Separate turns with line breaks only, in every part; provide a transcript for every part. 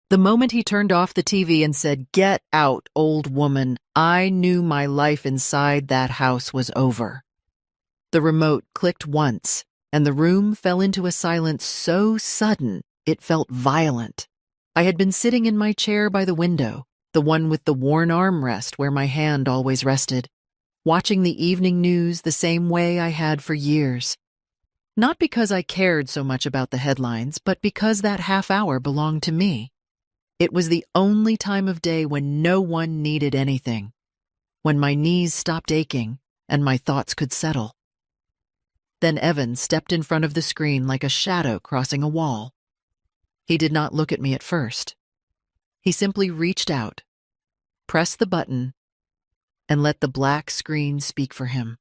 The moment he turned off the TV and said, "Get out, old woman," I knew my life inside that house was over. The remote clicked once, and the room fell into a silence so sudden it felt violent. I had been sitting in my chair by the window, the one with the worn armrest where my hand always rested, watching the evening news the same way I had for years. Not because I cared so much about the headlines, but because that half hour belonged to me. It was the only time of day when no one needed anything, when my knees stopped aching and my thoughts could settle. Then Evan stepped in front of the screen like a shadow crossing a wall. He did not look at me at first. He simply reached out, pressed the button, and let the black screen speak for him.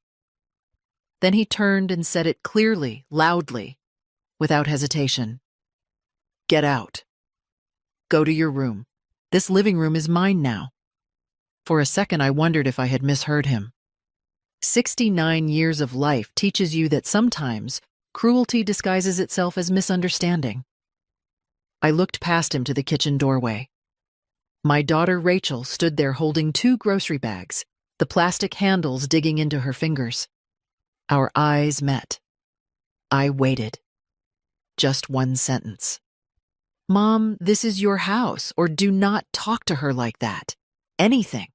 Then he turned and said it clearly, loudly, without hesitation. "Get out. Go to your room. This living room is mine now." For a second, I wondered if I had misheard him. 69 years of life teaches you that sometimes cruelty disguises itself as misunderstanding. I looked past him to the kitchen doorway. My daughter Rachel stood there holding 2 grocery bags, the plastic handles digging into her fingers. Our eyes met. I waited. Just one sentence. "Mom, this is your house," or "Do not talk to her like that." Anything.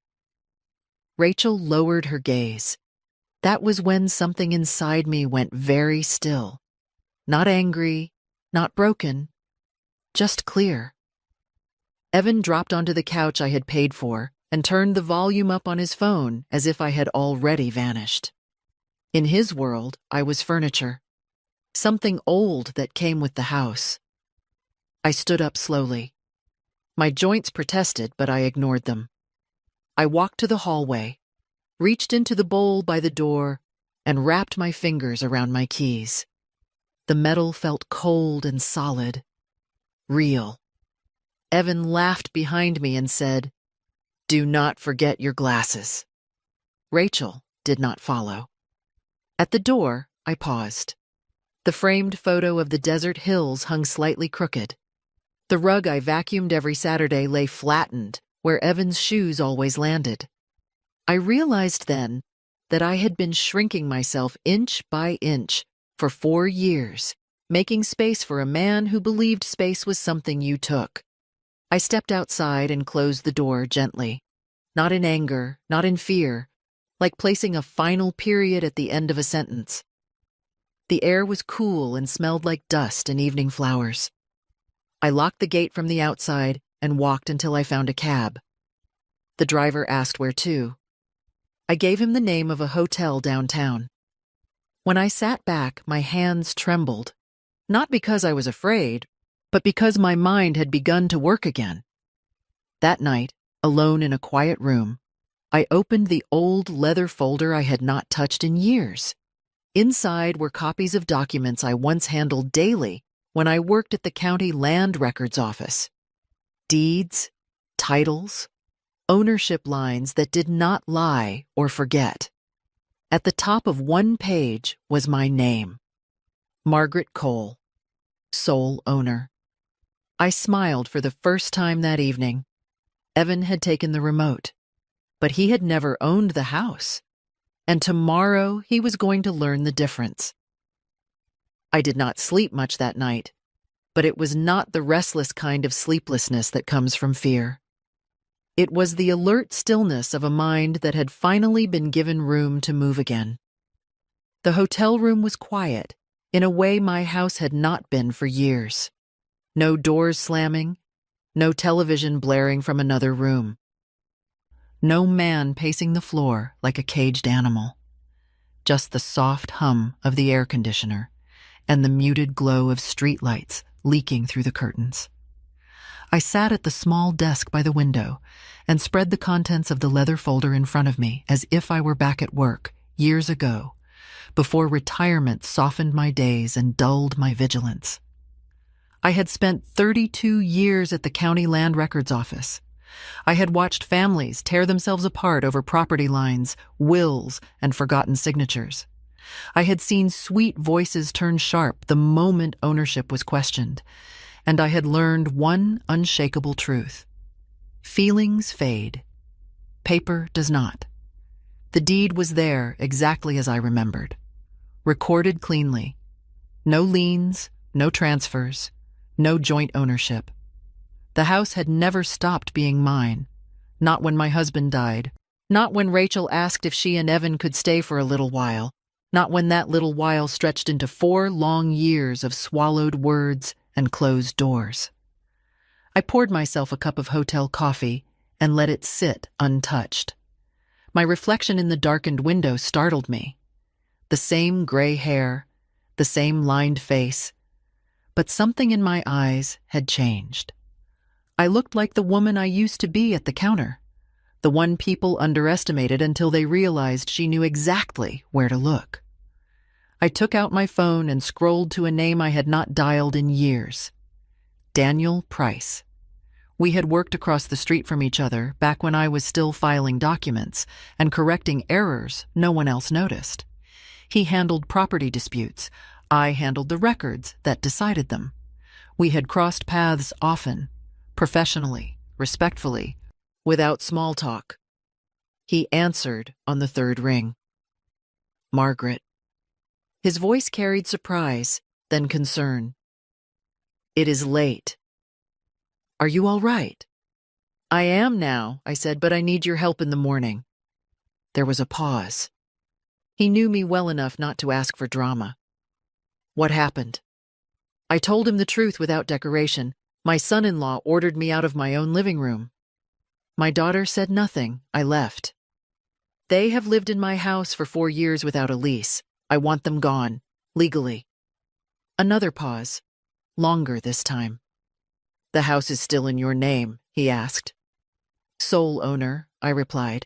Rachel lowered her gaze. That was when something inside me went very still. Not angry, not broken, just clear. Evan dropped onto the couch I had paid for and turned the volume up on his phone as if I had already vanished. In his world, I was furniture, something old that came with the house. I stood up slowly. My joints protested, but I ignored them. I walked to the hallway, reached into the bowl by the door, and wrapped my fingers around my keys. The metal felt cold and solid, real. Evan laughed behind me and said, "Do not forget your glasses." Rachel did not follow. At the door, I paused. The framed photo of the desert hills hung slightly crooked. The rug I vacuumed every Saturday lay flattened where Evan's shoes always landed. I realized then that I had been shrinking myself inch by inch for 4 years, making space for a man who believed space was something you took. I stepped outside and closed the door gently, not in anger, not in fear, like placing a final period at the end of a sentence. The air was cool and smelled like dust and evening flowers. I locked the gate from the outside and walked until I found a cab. The driver asked where to. I gave him the name of a hotel downtown. When I sat back, my hands trembled, not because I was afraid, but because my mind had begun to work again. That night, alone in a quiet room, I opened the old leather folder I had not touched in years. Inside were copies of documents I once handled daily when I worked at the county land records office. Deeds, titles, ownership lines that did not lie or forget. At the top of one page was my name, Margaret Cole, sole owner. I smiled for the first time that evening. Evan had taken the remote, but he had never owned the house, and tomorrow he was going to learn the difference. I did not sleep much that night, but it was not the restless kind of sleeplessness that comes from fear. It was the alert stillness of a mind that had finally been given room to move again. The hotel room was quiet, in a way my house had not been for years. No doors slamming, no television blaring from another room. No man pacing the floor like a caged animal. Just the soft hum of the air conditioner and the muted glow of streetlights leaking through the curtains. I sat at the small desk by the window and spread the contents of the leather folder in front of me as if I were back at work years ago, before retirement softened my days and dulled my vigilance. I had spent 32 years at the county land records office. I had watched families tear themselves apart over property lines, wills, and forgotten signatures. I had seen sweet voices turn sharp the moment ownership was questioned, and I had learned one unshakable truth. Feelings fade. Paper does not. The deed was there exactly as I remembered. Recorded cleanly. No liens, no transfers, no joint ownership. The house had never stopped being mine. Not when my husband died. Not when Rachel asked if she and Evan could stay for a little while. Not when that little while stretched into 4 long years of swallowed words and closed doors. I poured myself a cup of hotel coffee and let it sit untouched. My reflection in the darkened window startled me. The same gray hair, the same lined face, but something in my eyes had changed. I looked like the woman I used to be at the counter, the one people underestimated until they realized she knew exactly where to look. I took out my phone and scrolled to a name I had not dialed in years. Daniel Price. We had worked across the street from each other back when I was still filing documents and correcting errors no one else noticed. He handled property disputes. I handled the records that decided them. We had crossed paths often, professionally, respectfully, without small talk. He answered on the 3rd ring. Margaret. His voice carried surprise, then concern. It is late. Are you all right? I am now, I said, but I need your help in the morning. There was a pause. He knew me well enough not to ask for drama. What happened? I told him the truth without decoration. My son-in-law ordered me out of my own living room. My daughter said nothing. I left. They have lived in my house for 4 years without a lease. I want them gone, legally. Another pause, longer this time. The house is still in your name, he asked. Sole owner, I replied.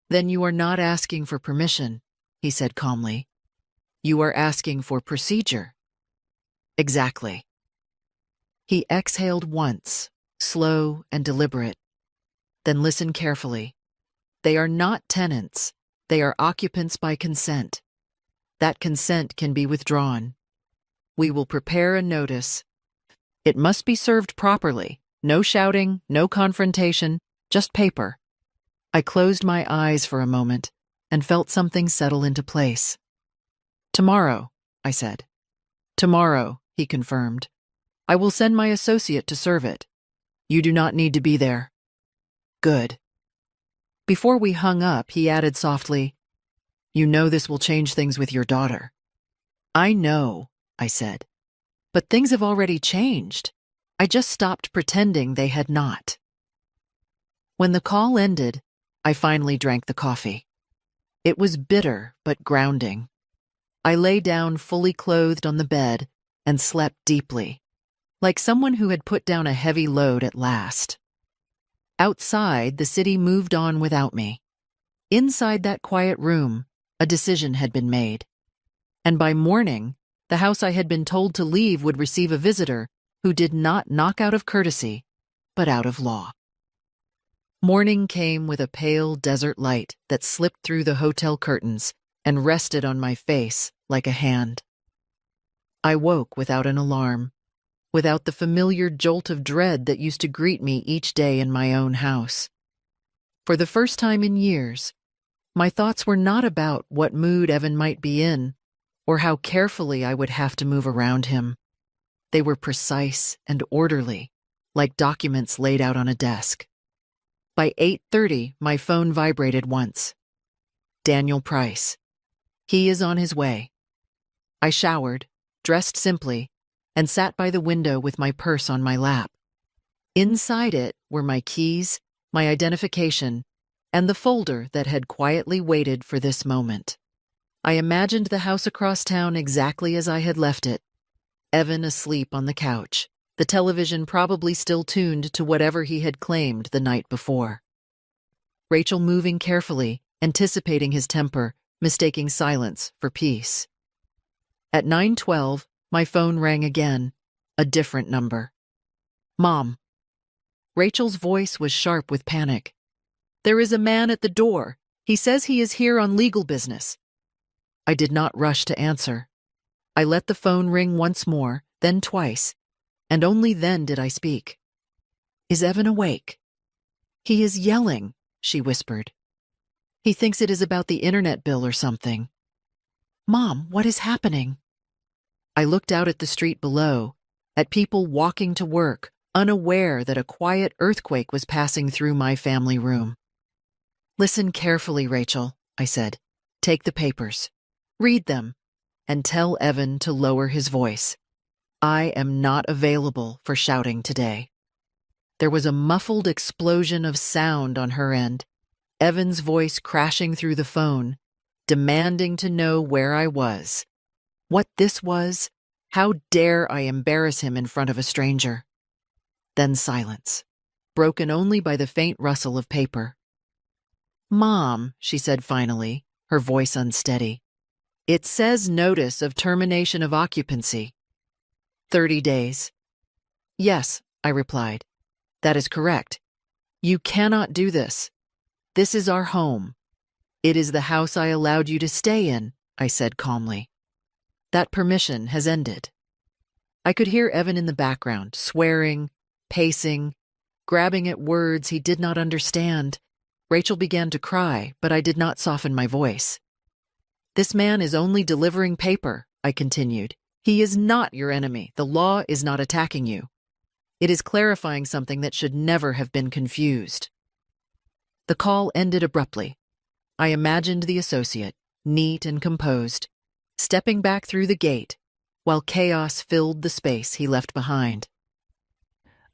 Then you are not asking for permission, he said calmly. You are asking for procedure. Exactly. He exhaled once, slow and deliberate. Then listen carefully. They are not tenants. They are occupants by consent. That consent can be withdrawn. We will prepare a notice. It must be served properly. No shouting, no confrontation, just paper. I closed my eyes for a moment and felt something settle into place. Tomorrow, I said. Tomorrow, he confirmed. I will send my associate to serve it. You do not need to be there. Good. Before we hung up, he added softly, You know this will change things with your daughter. I know, I said. But things have already changed. I just stopped pretending they had not. When the call ended, I finally drank the coffee. It was bitter but grounding. I lay down fully clothed on the bed and slept deeply, like someone who had put down a heavy load at last. Outside, the city moved on without me. Inside that quiet room, a decision had been made. And by morning, the house I had been told to leave would receive a visitor who did not knock out of courtesy, but out of law. Morning came with a pale desert light that slipped through the hotel curtains and rested on my face like a hand. I woke without an alarm, without the familiar jolt of dread that used to greet me each day in my own house. For the first time in years, my thoughts were not about what mood Evan might be in, or how carefully I would have to move around him. They were precise and orderly, like documents laid out on a desk. By 8:30, my phone vibrated once. Daniel Price. He is on his way. I showered, dressed simply, and sat by the window with my purse on my lap. Inside it were my keys, my identification, and the folder that had quietly waited for this moment. I imagined the house across town exactly as I had left it. Evan asleep on the couch, the television probably still tuned to whatever he had claimed the night before. Rachel moving carefully, anticipating his temper, mistaking silence for peace. At 9:12, my phone rang again, a different number. Mom. Rachel's voice was sharp with panic. There is a man at the door. He says he is here on legal business. I did not rush to answer. I let the phone ring once more, then twice, and only then did I speak. "Is Evan awake?" "He is yelling," she whispered. "He thinks it is about the internet bill or something." "Mom, what is happening?" I looked out at the street below, at people walking to work, unaware that a quiet earthquake was passing through my family room. "Listen carefully, Rachel," I said. "Take the papers. Read them, and tell Evan to lower his voice. I am not available for shouting today." There was a muffled explosion of sound on her end, Evan's voice crashing through the phone, demanding to know where I was, what this was, how dare I embarrass him in front of a stranger. Then silence, broken only by the faint rustle of paper. "Mom," she said finally, her voice unsteady, "it says notice of termination of occupancy. 30 days. "Yes," I replied. "That is correct. You cannot do this. This is our home. It is the house I allowed you to stay in," I said calmly. "That permission has ended." I could hear Evan in the background, swearing, pacing, grabbing at words he did not understand. Rachel began to cry, but I did not soften my voice. "This man is only delivering paper," I continued. "He is not your enemy. The law is not attacking you. It is clarifying something that should never have been confused." The call ended abruptly. I imagined the associate, neat and composed, stepping back through the gate while chaos filled the space he left behind.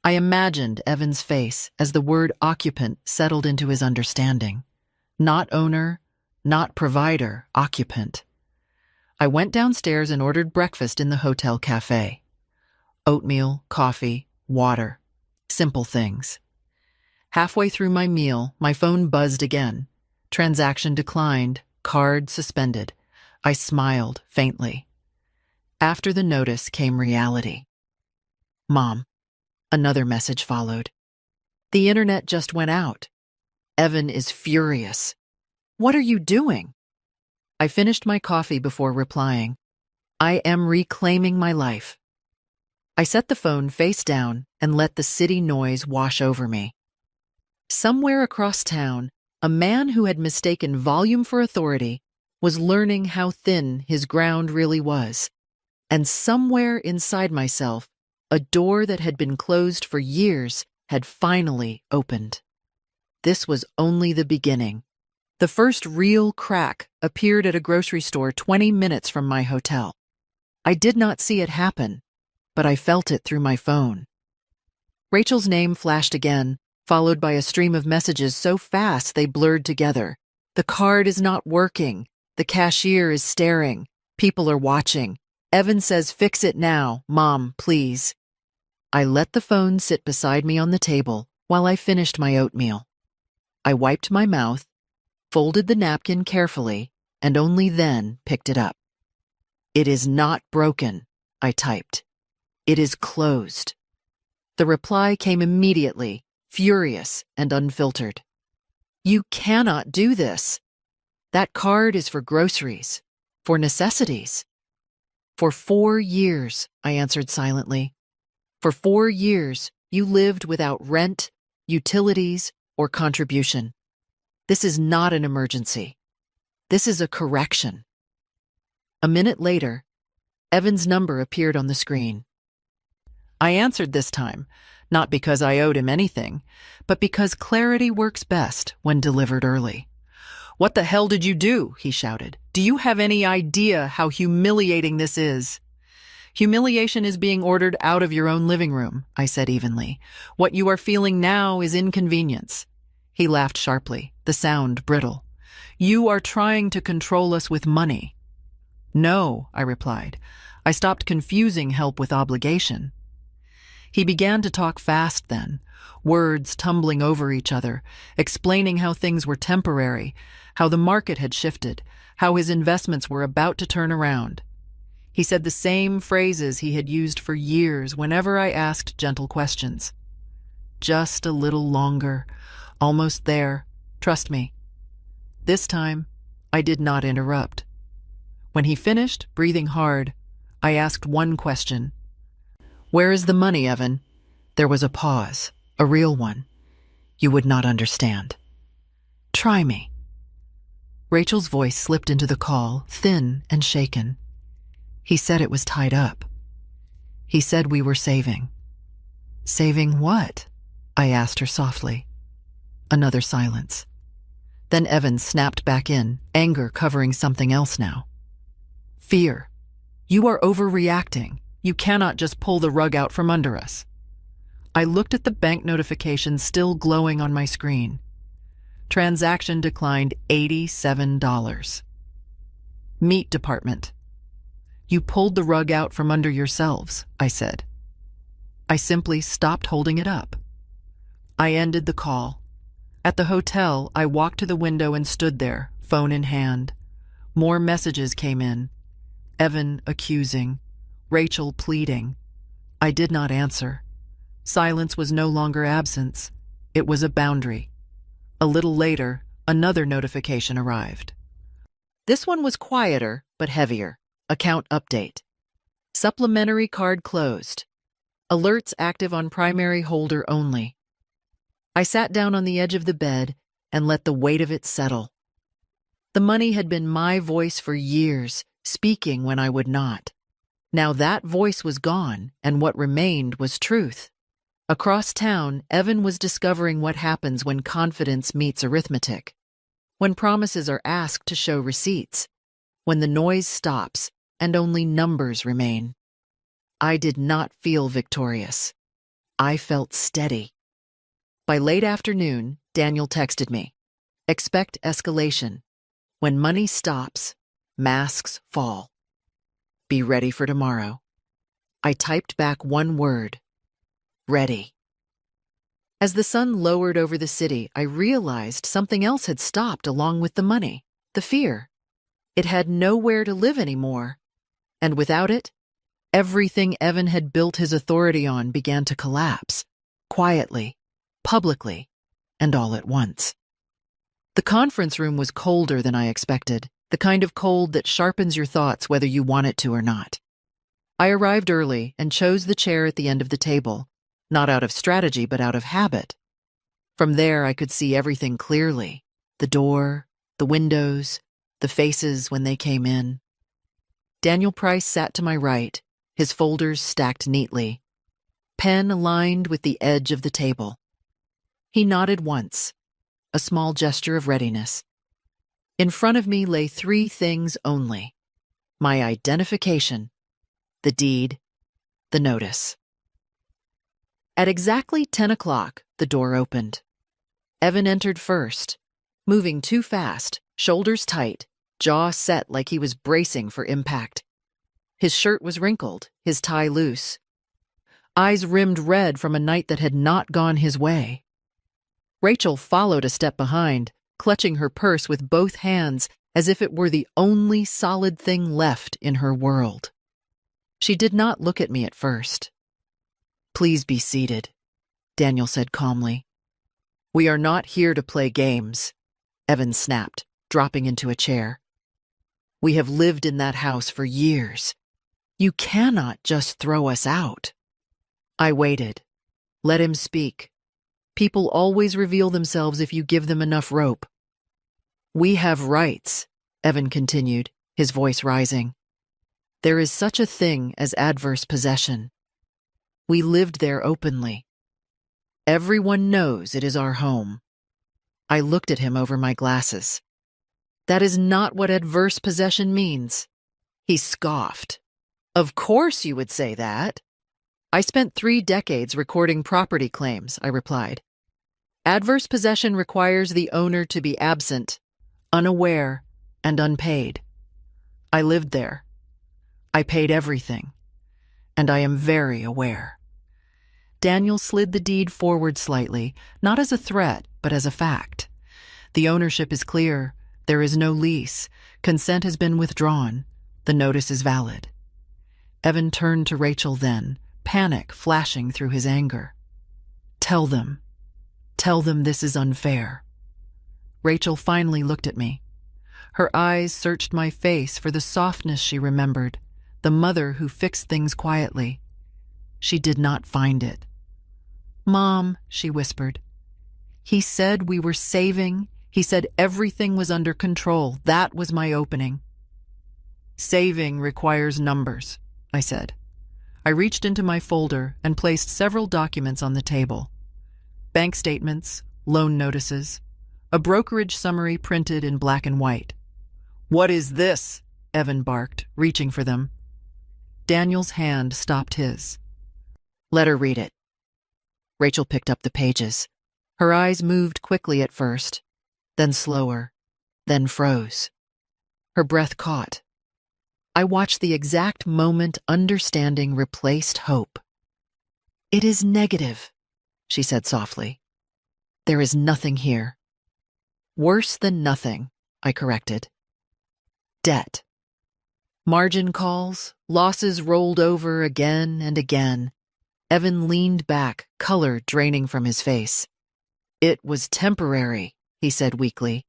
I imagined Evan's face as the word occupant settled into his understanding. Not owner, not provider, occupant. I went downstairs and ordered breakfast in the hotel cafe. Oatmeal, coffee, water. Simple things. Halfway through my meal, my phone buzzed again. Transaction declined, card suspended. I smiled faintly. After the notice came reality. "Mom," another message followed. "The internet just went out. Evan is furious. What are you doing?" I finished my coffee before replying. "I am reclaiming my life." I set the phone face down and let the city noise wash over me. Somewhere across town, a man who had mistaken volume for authority was learning how thin his ground really was. And somewhere inside myself, a door that had been closed for years had finally opened. This was only the beginning. The first real crack appeared at a grocery store 20 minutes from my hotel. I did not see it happen, but I felt it through my phone. Rachel's name flashed again, followed by a stream of messages so fast they blurred together. "The card is not working. The cashier is staring. People are watching. Evan says fix it now. Mom, please." I let the phone sit beside me on the table while I finished my oatmeal. I wiped my mouth, folded the napkin carefully, and only then picked it up. "It is not broken," I typed. "It is closed." The reply came immediately, furious and unfiltered. "You cannot do this. That card is for groceries, for necessities." "For 4 years," I answered silently. "For 4 years, you lived without rent, utilities, or contribution. This is not an emergency. This is a correction." A minute later, Evan's number appeared on the screen. I answered this time, not because I owed him anything, but because clarity works best when delivered early. "What the hell did you do?" he shouted. "Do you have any idea how humiliating this is?" "Humiliation is being ordered out of your own living room," I said evenly. "What you are feeling now is inconvenience." He laughed sharply, the sound brittle. "You are trying to control us with money." "No," I replied. "I stopped confusing help with obligation." He began to talk fast then, words tumbling over each other, explaining how things were temporary, how the market had shifted, how his investments were about to turn around. He said the same phrases he had used for years whenever I asked gentle questions. "Just a little longer. Almost there. Trust me." This time, I did not interrupt. When he finished, breathing hard, I asked one question. Where is the money, Evan? There was a pause, a real one. You would not understand. Try me. Rachel's voice slipped into the call, thin and shaken. He said it was tied up. He said we were saving. Saving what? I asked her softly. Another silence. Then Evan snapped back in, anger covering something else now. Fear. You are overreacting. You cannot just pull the rug out from under us. I looked at the bank notification still glowing on my screen. Transaction declined $87. Meat department. You pulled the rug out from under yourselves, I said. I simply stopped holding it up. I ended the call. At the hotel, I walked to the window and stood there, phone in hand. More messages came in. Evan accusing, Rachel pleading. I did not answer. Silence was no longer absence. It was a boundary. A little later, another notification arrived. This one was quieter, but heavier. Account update. Supplementary card closed. Alerts active on primary holder only. I sat down on the edge of the bed and let the weight of it settle. The money had been my voice for years, speaking when I would not. Now that voice was gone, and what remained was truth. Across town, Evan was discovering what happens when confidence meets arithmetic. When promises are asked to show receipts. When the noise stops and only numbers remain. I did not feel victorious. I felt steady. By late afternoon, Daniel texted me. Expect escalation. When money stops, masks fall. Be ready for tomorrow. I typed back one word. Ready. As the sun lowered over the city, I realized something else had stopped along with the money, the fear. It had nowhere to live anymore. And without it, everything Evan had built his authority on began to collapse, quietly, publicly, and all at once. The conference room was colder than I expected, the kind of cold that sharpens your thoughts whether you want it to or not. I arrived early and chose the chair at the end of the table, not out of strategy but out of habit. From there I could see everything clearly, the door, the windows, the faces when they came in. Daniel Price sat to my right, his folders stacked neatly, pen aligned with the edge of the table. He nodded once, a small gesture of readiness. In front of me lay three things only: my identification, the deed, the notice. At exactly 10 o'clock, the door opened. Evan entered first, moving too fast, shoulders tight, jaw set like he was bracing for impact. His shirt was wrinkled, his tie loose. Eyes rimmed red from a night that had not gone his way. Rachel followed a step behind, clutching her purse with both hands as if it were the only solid thing left in her world. She did not look at me at first. Please be seated, Daniel said calmly. We are not here to play games, Evan snapped, dropping into a chair. We have lived in that house for years. You cannot just throw us out. I waited. Let him speak. People always reveal themselves if you give them enough rope. We have rights, Evan continued, his voice rising. There is such a thing as adverse possession. We lived there openly. Everyone knows it is our home. I looked at him over my glasses. That is not what adverse possession means. He scoffed. Of course you would say that. I spent 3 decades recording property claims, I replied. Adverse possession requires the owner to be absent, unaware, and unpaid. I lived there. I paid everything, and I am very aware. Daniel slid the deed forward slightly, not as a threat, but as a fact. The ownership is clear. There is no lease. Consent has been withdrawn. The notice is valid. Evan turned to Rachel then, panic flashing through his anger. Tell them this is unfair. Rachel finally looked at me. Her eyes searched my face for the softness she remembered, the mother who fixed things quietly. She did not find it. "Mom," she whispered, "he said we were saving. He said everything was under control. That was my opening." "Saving requires numbers," I said. I reached into my folder and placed several documents on the table. Bank statements, loan notices, a brokerage summary printed in black and white. "What is this?" Evan barked, reaching for them. Daniel's hand stopped his. "Let her read it." Rachel picked up the pages. Her eyes moved quickly at first, then slower, then froze. Her breath caught. I watched the exact moment understanding replaced hope. "It is negative," she said softly. "There is nothing here." "Worse than nothing," I corrected. "Debt. Margin calls, losses rolled over again and again." Evan leaned back, color draining from his face. "It was temporary," he said weakly.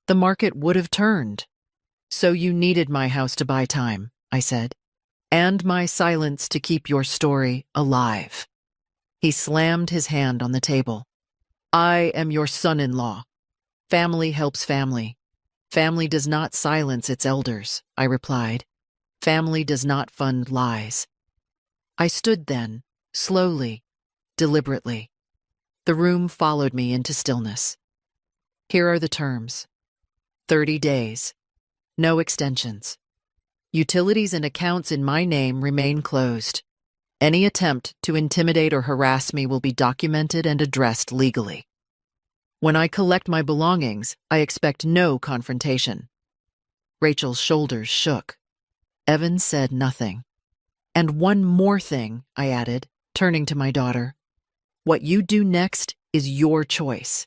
"The market would have turned." "So you needed my house to buy time," I said, "and my silence to keep your story alive." He slammed his hand on the table. "I am your son-in-law. Family helps family. Family does not silence its elders," I replied. "Family does not fund lies." I stood then, slowly, deliberately. The room followed me into stillness. "Here are the terms. 30 days. No extensions. Utilities and accounts in my name remain closed. Any attempt to intimidate or harass me will be documented and addressed legally. When I collect my belongings, I expect no confrontation." Rachel's shoulders shook. Evan said nothing. "And one more thing," I added, turning to my daughter. "What you do next is your choice.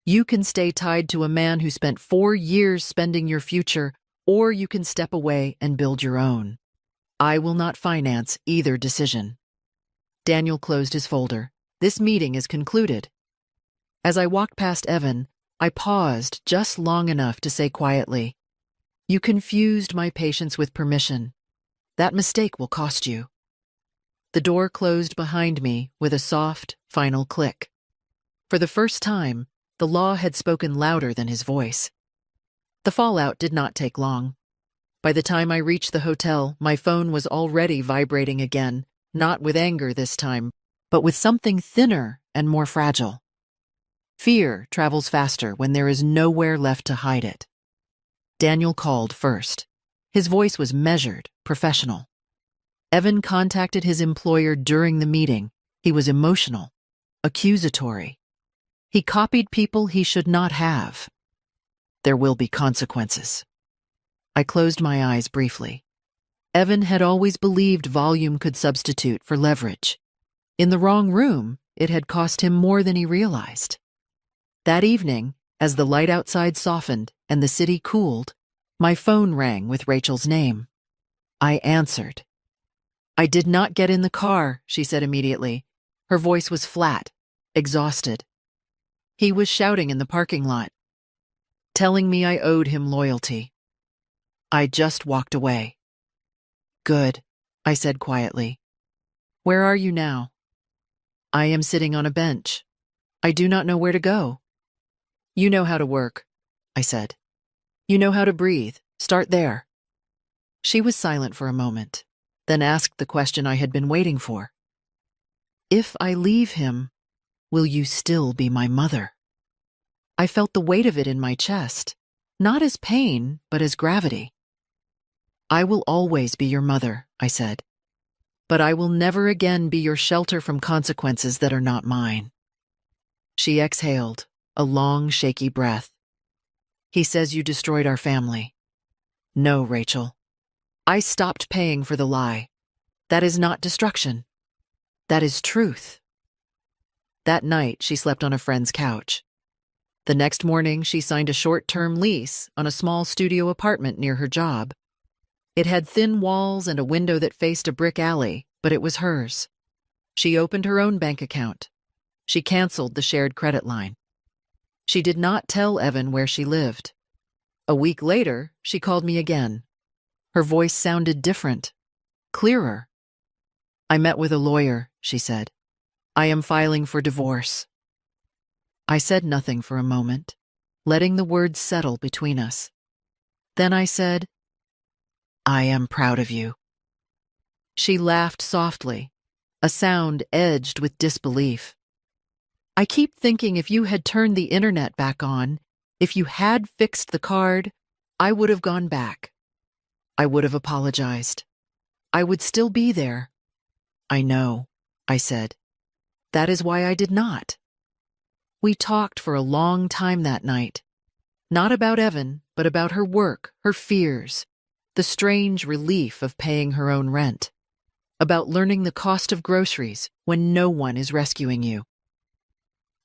You can stay tied to a man who spent 4 years spending your future, or you can step away and build your own. I will not finance either decision." Daniel closed his folder. "This meeting is concluded." As I walked past Evan, I paused just long enough to say quietly, "You confused my patience with permission. That mistake will cost you." The door closed behind me with a soft, final click. For the first time, the law had spoken louder than his voice. The fallout did not take long. By the time I reached the hotel, my phone was already vibrating again, not with anger this time, but with something thinner and more fragile. Fear travels faster when there is nowhere left to hide it. Daniel called first. His voice was measured, professional. Evan contacted his employer during the meeting. He was emotional, accusatory. He copied people he should not have. There will be consequences. I closed my eyes briefly. Evan had always believed volume could substitute for leverage. In the wrong room, it had cost him more than he realized. That evening, as the light outside softened and the city cooled, my phone rang with Rachel's name. I answered. "I did not get in the car," she said immediately. Her voice was flat, exhausted. "He was shouting in the parking lot, telling me I owed him loyalty. I just walked away." "Good," I said quietly. "Where are you now?" "I am sitting on a bench. I do not know where to go." "You know how to work," I said. "You know how to breathe. Start there." She was silent for a moment, then asked the question I had been waiting for. "If I leave him, will you still be my mother?" I felt the weight of it in my chest, not as pain, but as gravity. "I will always be your mother," I said, "but I will never again be your shelter from consequences that are not mine." She exhaled, a long, shaky breath. "He says you destroyed our family." "No, Rachel. I stopped paying for the lie. That is not destruction. That is truth." That night, she slept on a friend's couch. The next morning, she signed a short-term lease on a small studio apartment near her job. It had thin walls and a window that faced a brick alley, but it was hers. She opened her own bank account. She canceled the shared credit line. She did not tell Evan where she lived. A week later, she called me again. Her voice sounded different, clearer. I met with a lawyer, she said. I am filing for divorce. I said nothing for a moment, letting the words settle between us. Then I said, I am proud of you. She laughed softly, a sound edged with disbelief. I keep thinking if you had turned the internet back on, if you had fixed the card, I would have gone back. I would have apologized. I would still be there. I know, I said. That is why I did not. We talked for a long time that night. Not about Evan, but about her work, her fears, the strange relief of paying her own rent, about learning the cost of groceries when no one is rescuing you.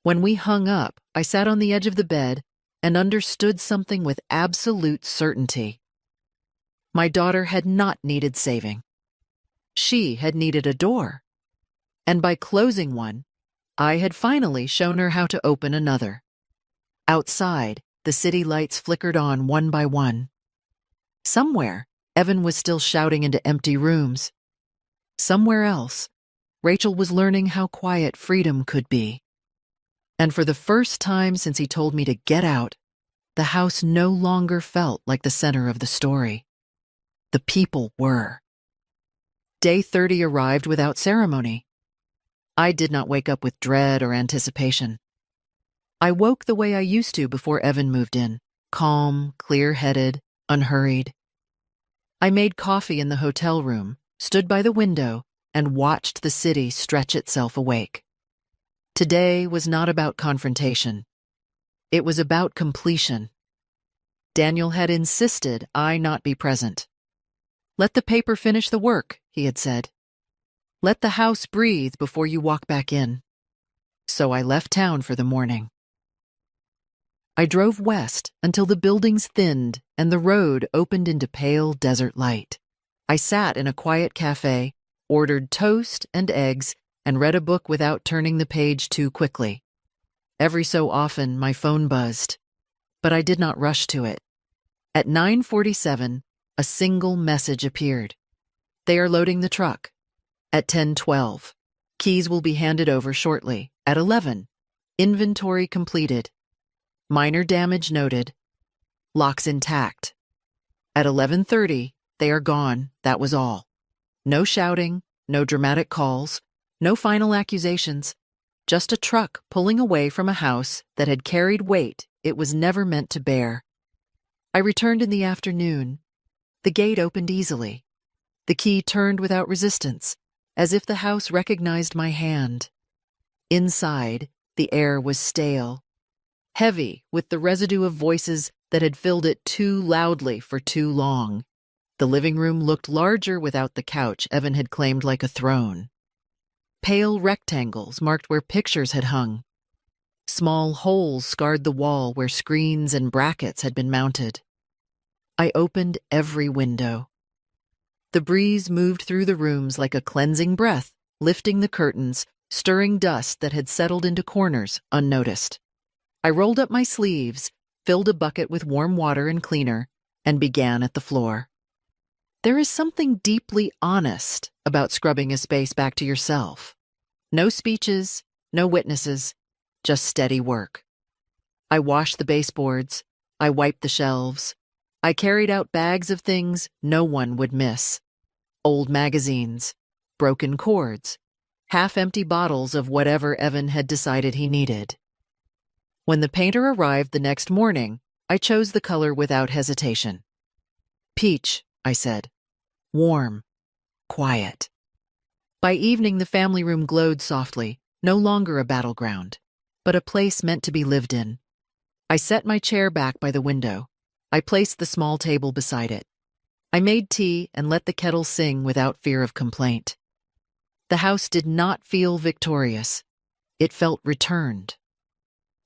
When we hung up, I sat on the edge of the bed and understood something with absolute certainty. My daughter had not needed saving. She had needed a door. And by closing one, I had finally shown her how to open another. Outside, the city lights flickered on one by one. Somewhere, Evan was still shouting into empty rooms. Somewhere else, Rachel was learning how quiet freedom could be. And for the first time since he told me to get out, the house no longer felt like the center of the story. The people were. Day 30 arrived without ceremony. I did not wake up with dread or anticipation. I woke the way I used to before Evan moved in, calm, clear-headed, unhurried. I made coffee in the hotel room, stood by the window, and watched the city stretch itself awake. Today was not about confrontation. It was about completion. Daniel had insisted I not be present. Let the paper finish the work, he had said. Let the house breathe before you walk back in. So I left town for the morning. I drove west until the buildings thinned and the road opened into pale desert light. I sat in a quiet cafe, ordered toast and eggs, and read a book without turning the page too quickly. Every so often, my phone buzzed, but I did not rush to it. At 9:47, a single message appeared. They are loading the truck. At 10:12, keys will be handed over shortly. At 11, inventory completed. Minor damage noted. Locks intact. At 11:30, they are gone. That was all. No shouting, no dramatic calls, no final accusations. Just a truck pulling away from a house that had carried weight it was never meant to bear. I returned in the afternoon. The gate opened easily. The key turned without resistance, as if the house recognized my hand. Inside, the air was stale, heavy with the residue of voices that had filled it too loudly for too long. The living room looked larger without the couch Evan had claimed like a throne. Pale rectangles marked where pictures had hung. Small holes scarred the wall where screens and brackets had been mounted. I opened every window. The breeze moved through the rooms like a cleansing breath, lifting the curtains, stirring dust that had settled into corners unnoticed. I rolled up my sleeves, filled a bucket with warm water and cleaner, and began at the floor. There is something deeply honest about scrubbing a space back to yourself. No speeches, no witnesses, just steady work. I washed the baseboards. I wiped the shelves. I carried out bags of things no one would miss. Old magazines, broken cords, half-empty bottles of whatever Evan had decided he needed. When the painter arrived the next morning, I chose the color without hesitation. Peach, I said. Warm. Quiet. By evening, the family room glowed softly, no longer a battleground, but a place meant to be lived in. I set my chair back by the window. I placed the small table beside it. I made tea and let the kettle sing without fear of complaint. The house did not feel victorious. It felt returned.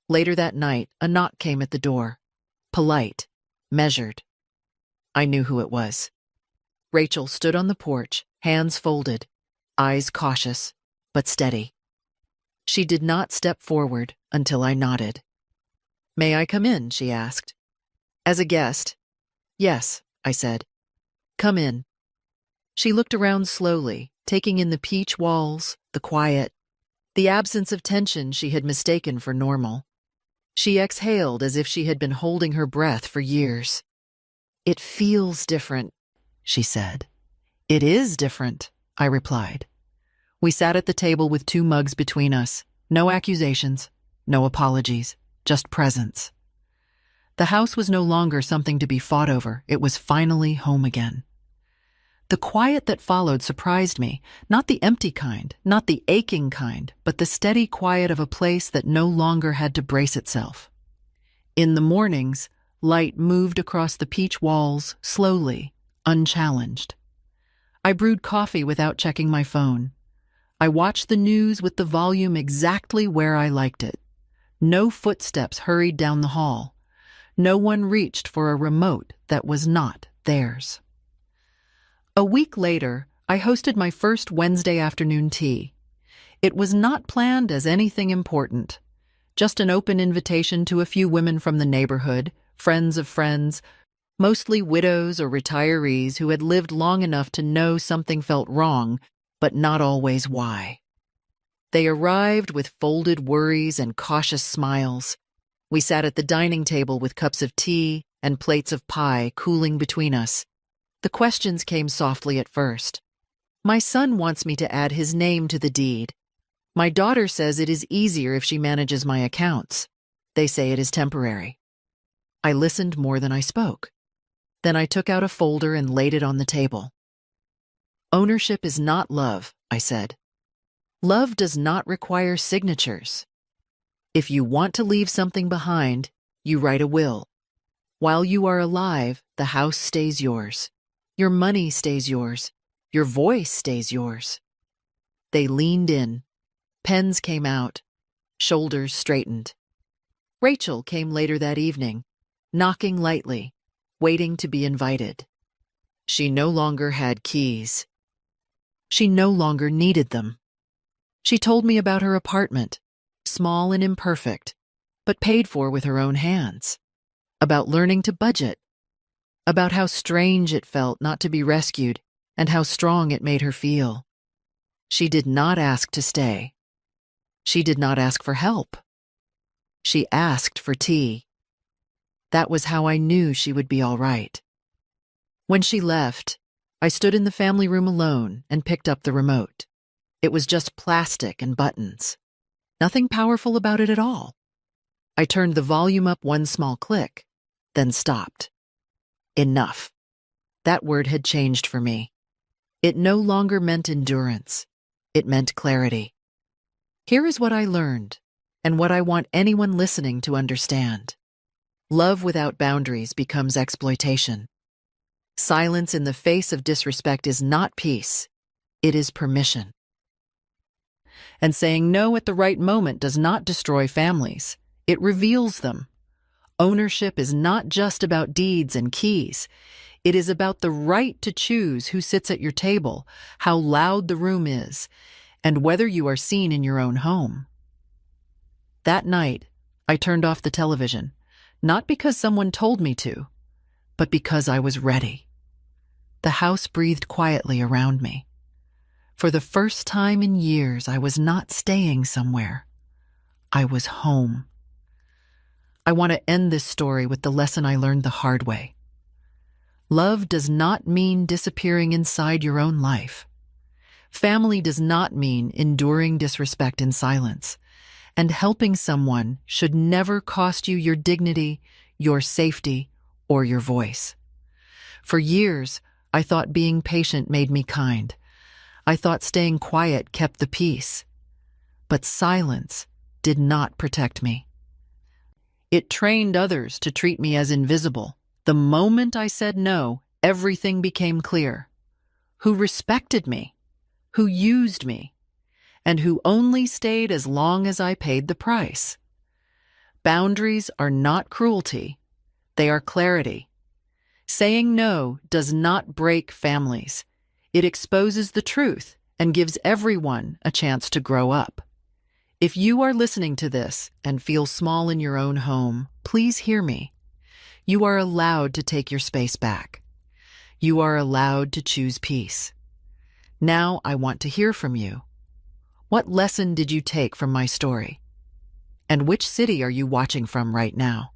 Later that night, a knock came at the door. Polite, measured. I knew who it was. Rachel stood on the porch, hands folded, eyes cautious, but steady. She did not step forward until I nodded. "May I come in?" she asked. "As a guest?" "Yes," I said. "Come in." She looked around slowly, taking in the peach walls, the quiet, the absence of tension she had mistaken for normal. She exhaled as if she had been holding her breath for years. "It feels different," she said. "It is different," I replied. We sat at the table with 2 mugs between us. No accusations, no apologies, just presence. The house was no longer something to be fought over. It was finally home again. The quiet that followed surprised me, not the empty kind, not the aching kind, but the steady quiet of a place that no longer had to brace itself. In the mornings, light moved across the peach walls, slowly, unchallenged. I brewed coffee without checking my phone. I watched the news with the volume exactly where I liked it. No footsteps hurried down the hall. No one reached for a remote that was not theirs. A week later, I hosted my first Wednesday afternoon tea. It was not planned as anything important, just an open invitation to a few women from the neighborhood, friends of friends, mostly widows or retirees who had lived long enough to know something felt wrong, but not always why. They arrived with folded worries and cautious smiles. We sat at the dining table with cups of tea and plates of pie cooling between us. The questions came softly at first. "My son wants me to add his name to the deed. My daughter says it is easier if she manages my accounts. They say it is temporary." I listened more than I spoke. Then I took out a folder and laid it on the table. "Ownership is not love," I said. "Love does not require signatures. If you want to leave something behind, you write a will. While you are alive, the house stays yours. Your money stays yours. Your voice stays yours." They leaned in. Pens came out. Shoulders straightened. Rachel came later that evening, knocking lightly, waiting to be invited. She no longer had keys. She no longer needed them. She told me about her apartment, small and imperfect, but paid for with her own hands. About learning to budget. About how strange it felt not to be rescued and how strong it made her feel. She did not ask to stay. She did not ask for help. She asked for tea. That was how I knew she would be all right. When she left, I stood in the family room alone and picked up the remote. It was just plastic and buttons. Nothing powerful about it at all. I turned the volume up one small click, then stopped. Enough. That word had changed for me. It no longer meant endurance. It meant clarity. Here is what I learned, and what I want anyone listening to understand. Love without boundaries becomes exploitation. Silence in the face of disrespect is not peace. It is permission. And saying no at the right moment does not destroy families. It reveals them. Ownership is not just about deeds and keys. It is about the right to choose who sits at your table, how loud the room is, and whether you are seen in your own home. That night, I turned off the television, not because someone told me to, but because I was ready. The house breathed quietly around me. For the first time in years, I was not staying somewhere. I was home. I want to end this story with the lesson I learned the hard way. Love does not mean disappearing inside your own life. Family does not mean enduring disrespect in silence. And helping someone should never cost you your dignity, your safety, or your voice. For years, I thought being patient made me kind. I thought staying quiet kept the peace. But silence did not protect me. It trained others to treat me as invisible. The moment I said no, everything became clear. Who respected me, who used me, and who only stayed as long as I paid the price. Boundaries are not cruelty, they are clarity. Saying no does not break families. It exposes the truth and gives everyone a chance to grow up. If you are listening to this and feel small in your own home, please hear me. You are allowed to take your space back. You are allowed to choose peace. Now I want to hear from you. What lesson did you take from my story? And which city are you watching from right now?